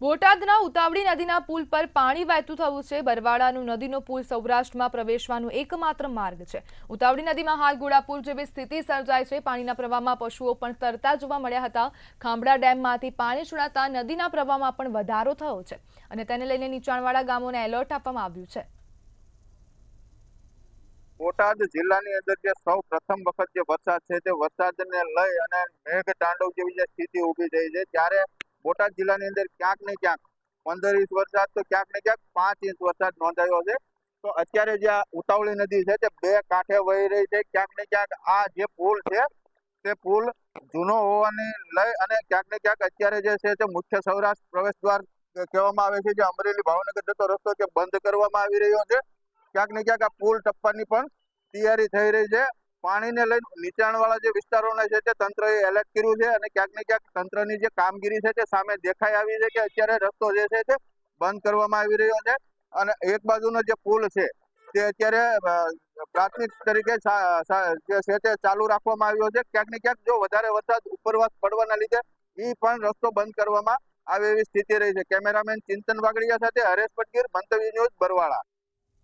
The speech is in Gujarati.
બોટાદના ઉતાવળી નદીના પુલ પર પાણી વહેતું થયું છે। બરવાળાનું નદીનો પુલ સૌરાષ્ટ્રમાં પ્રવેશવાનો એકમાત્ર માર્ગ છે। ઉતાવળી નદીમાં હાલ ઘોડાપુર જેવી સ્થિતિ સર્જાઈ છે। પાણીના પ્રવાહમાં પશુઓ પણ તરતા જોવા મળ્યા હતા। ખાંભડા ડેમમાંથી પાણી છોડાતા નદીના પ્રવાહમાં પણ વધારો થયો છે અને તેને લઈને નીચાણવાળા ગામોને એલર્ટ આપવામાં આવ્યું છે। બોટાદ જિલ્લાની અંદર જે સૌ પ્રથમ વખત જે વરસાદ છે તે વરસાદને લઈ અને મેઘ તાંડવ જેવી જે સ્થિતિ ઊભી થઈ છે, ત્યારે બોટાદ જિલ્લાની અંદર ક્યાંક ને ક્યાંક 15 ઇંચ વરસાદ તો ક્યાંક ને ક્યાંક 5 ઇંચ વરસાદ નોંધાયો છે। તો અત્યારે જે આ ઉતાવળી નદી છે તે બે કાંઠે વહી રહી છે। ક્યાંક ને ક્યાંક આ જે પુલ છે તે પુલ જૂનો હોવાની લઈ અને ક્યાંક ને ક્યાંક અત્યારે જે છે તે મુખ્ય સૌરાષ્ટ્ર પ્રવેશ દ્વાર કહેવામાં આવે છે, જે અમરેલી ભાવનગર જતો રસ્તો તે બંધ કરવામાં આવી રહ્યો છે। ક્યાંક ને ક્યાંક આ પુલ ટપવાની પણ તૈયારી થઈ રહી છે। પાણીને લઈને નીચાણવાળા જે વિસ્તારોને છે તે તંત્રએ એલર્ટ કર્યું છે અને ક્યાંક ને ક્યાંક તંત્રની જે કામગીરી છે તે સામે દેખાઈ આવી છે કે અત્યારે રસ્તો જે છે તે બંધ કરવામાં આવી રહ્યો છે અને એક બાજુનો જે પુલ છે તે અત્યારે પ્રાથમિક તરીકે જે છે તે ચાલુ રાખવામાં આવ્યો છે। ક્યાંક ને ક્યાંક જો વધારે વરસાદ ઉપરવાસ પડવાના લીધે એ પણ રસ્તો બંધ કરવામાં આવે એવી સ્થિતિ રહી છે। કેમેરામેન ચિંતન વાગડિયા સાથે હરેશ પટગીર, મંતવ્ય ન્યૂઝ, બરવાળા।